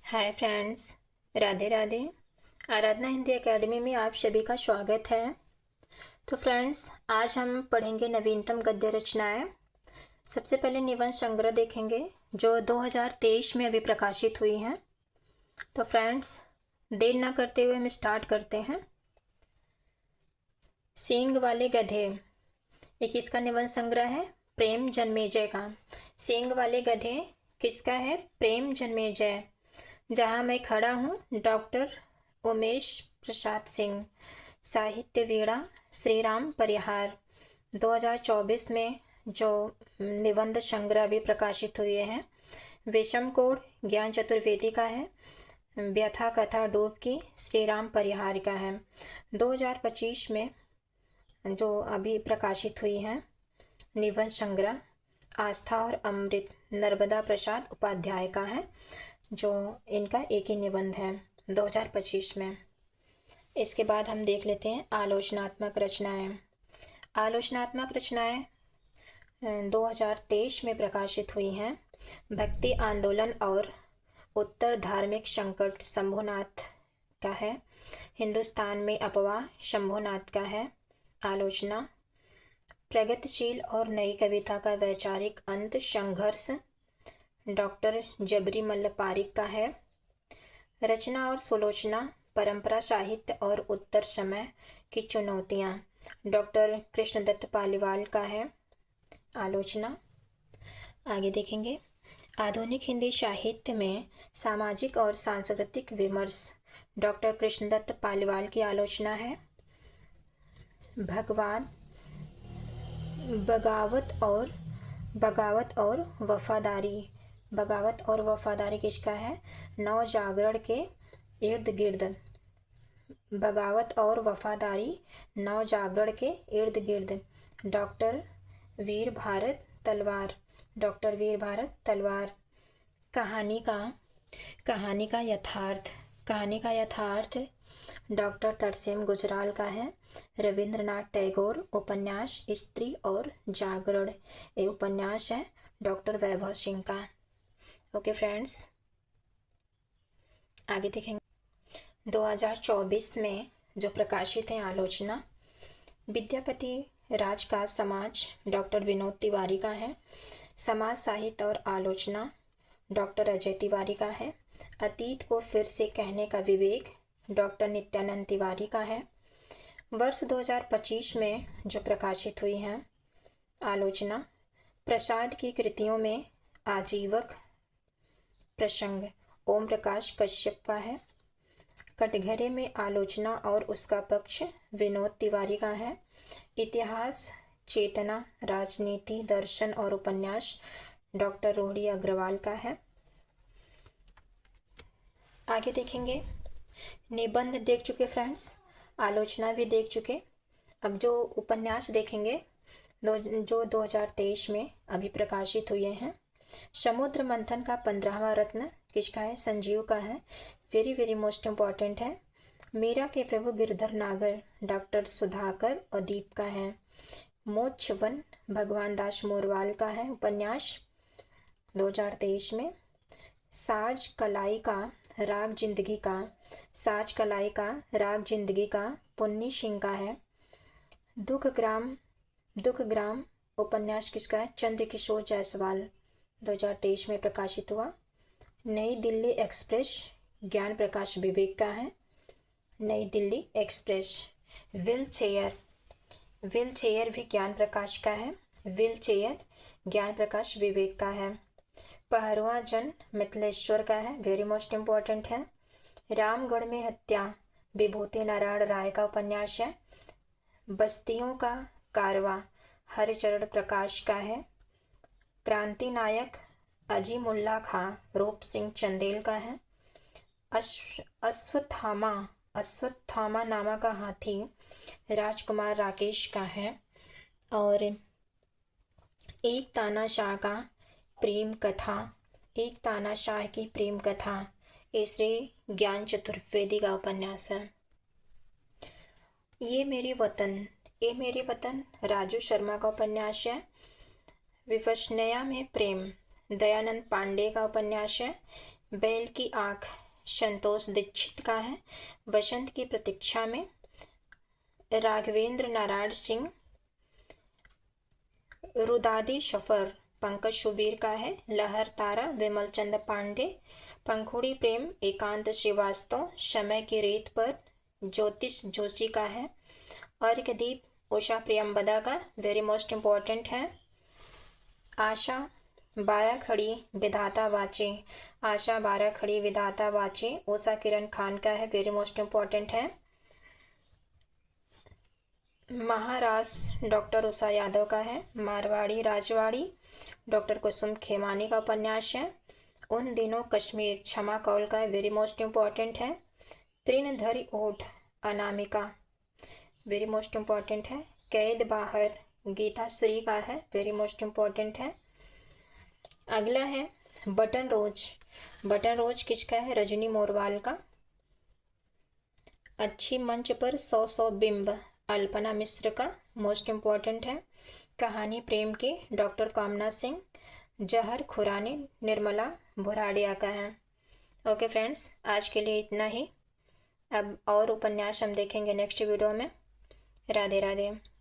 हाय friends, Radhe Radhe. Aradhana Hindi academy में आप सभी का स्वागत है। तो फ्रेंड्स, आज हम पढ़ेंगे नवीनतम गद्य रचनाएं। सबसे पहले निबंध संग्रह देखेंगे जो 2023 में अभी प्रकाशित हुई हैं। तो फ्रेंड्स, देर ना करते हुए हम स्टार्ट करते हैं। सींग वाले गधे, एक इसका निबंध संग्रह है प्रेम जन्मेजय का। सींग वाले गधे किसका है? प्रेम जन्मेजय। जहाँ मैं खड़ा हूँ, डॉक्टर उमेश प्रसाद सिंह। साहित्य वीणा श्री राम परिहार। 2024 में जो निबंध संग्रह भी प्रकाशित हुए हैं, विषम कोड ज्ञान चतुर्वेदी का है। व्यथा कथा डूब की श्री राम परिहार का है। 2025 में जो अभी प्रकाशित हुई हैं निबंध संग्रह आस्था और अमृत नर्मदा प्रसाद उपाध्याय का है, जो इनका एक ही निबंध है 2025 में। इसके बाद हम देख लेते हैं आलोचनात्मक रचनाएं। आलोचनात्मक रचनाएं 2023 में प्रकाशित हुई हैं। भक्ति आंदोलन और उत्तर धार्मिक संकट शंभुनाथ का है। हिंदुस्तान में अपवाह शंभुनाथ का है। आलोचना प्रगतिशील और नई कविता का वैचारिक अंत संघर्ष डॉक्टर जबरी मल्ल पारिक का है। रचना और सुलोचना परंपरा साहित्य और उत्तर समय की चुनौतियाँ डॉक्टर कृष्णदत्त पालीवाल का है। आलोचना आगे देखेंगे। आधुनिक हिंदी साहित्य में सामाजिक और सांस्कृतिक विमर्श डॉक्टर कृष्णदत्त पालीवाल की आलोचना है। भगवान बगावत और वफादारी। बगावत और वफादारी किसका है? नव जागरण के इर्द गिर्द। बगावत और वफादारी नव जागरण के इर्द गिर्द डॉक्टर वीर भारत तलवार। डॉक्टर वीर भारत तलवार। कहानी का यथार्थ डॉक्टर तरसेम गुजराल का है। रविंद्रनाथ टैगोर उपन्यास स्त्री और जागरण, ये उपन्यास है डॉक्टर वैभव सिंह का। ओके फ्रेंड्स, आगे देखेंगे। 2024 में जो प्रकाशित है आलोचना विद्यापति राज का समाज डॉक्टर विनोद तिवारी का है। समाज साहित्य और आलोचना डॉक्टर अजय तिवारी का है। अतीत को फिर से कहने का विवेक डॉक्टर नित्यानंद तिवारी का है। वर्ष 2025 में जो प्रकाशित हुई हैं आलोचना प्रसाद की कृतियों में आजीवक प्रसंग ओम प्रकाश कश्यप का है। कटघरे में आलोचना और उसका पक्ष विनोद तिवारी का है। इतिहास चेतना राजनीति दर्शन और उपन्यास डॉक्टर रोहिणी अग्रवाल का है। आगे देखेंगे। निबंध देख चुके फ्रेंड्स, आलोचना भी देख चुके। अब जो उपन्यास देखेंगे जो 2023 में अभी प्रकाशित हुए हैं। समुद्र मंथन का 15वां रत्न किसका है? संजीव का है। वेरी वेरी मोस्ट इम्पॉर्टेंट है। मीरा के प्रभु गिरधर नागर डॉक्टर सुधाकर और दीप का है। मोक्ष वन भगवान दास मोरवाल का है उपन्यास 2023 में। साज कलाई का राग जिंदगी का पुन्नी सिंह का है। दुख ग्राम उपन्यास किसका है? चंद्रकिशोर जायसवाल 2023 में प्रकाशित हुआ। नई दिल्ली एक्सप्रेस ज्ञान प्रकाश विवेक का है। नई दिल्ली एक्सप्रेस। व्हील चेयर भी ज्ञान प्रकाश का है। व्हील चेयर ज्ञान प्रकाश विवेक का है। पहरवा जन मिथिलेश्वर का है। वेरी मोस्ट इम्पॉर्टेंट है। रामगढ़ में हत्या विभूति नारायण राय का उपन्यास है। बस्तियों का कारवा हरिचरण प्रकाश का है। क्रांति नायक अजीमुल्ला खां रूप सिंह चंदेल का है। अश्वत्थामा नामा का हाथी राजकुमार राकेश का है। और एक तानाशाह की प्रेम कथा ये श्री ज्ञान चतुर्वेदी का उपन्यास है। ये मेरी वतन राजू शर्मा का उपन्यास है। विवस्नया में प्रेम दयानंद पांडे का उपन्यास है। बैल की आँख संतोष दीक्षित का है। बसंत की प्रतीक्षा में राघवेंद्र नारायण सिंह। रुदादी सफर पंकज सुबीर का है। लहर तारा विमल चंद पांडे। पंखुड़ी प्रेम एकांत श्रीवास्तव। समय की रेत पर ज्योतिष जोशी का है। अर्घदीप उषा प्रियंबदा का वेरी मोस्ट इम्पॉर्टेंट है। आशा 12 खड़ी विधाता वाचे। आशा 12 खड़ी विधाता वाचे उषा किरण खान का है, वेरी मोस्ट इम्पॉर्टेंट है। महारास डॉक्टर उषा यादव का है। मारवाड़ी राजवाड़ी डॉक्टर कुसुम खेमानी का उपन्यास है। उन दिनों कश्मीर क्षमा कौल का है, वेरी मोस्ट इम्पॉर्टेंट है। तृणधरी ओठ अनामिका वेरी मोस्ट इम्पॉर्टेंट है। कैद बाहर गीता श्री का है, वेरी मोस्ट इम्पॉर्टेंट है। अगला है बटन रोज। बटन रोज किसका है? रजनी मोरवाल का। अच्छी मंच पर 100 बिंब अल्पना मिश्र का, मोस्ट इम्पॉर्टेंट है। कहानी प्रेम की डॉक्टर कामना सिंह। जहर खुरानी निर्मला भुराड़िया का है। ओके फ्रेंड्स, आज के लिए इतना ही। अब और उपन्यास हम देखेंगे नेक्स्ट वीडियो में। राधे राधे।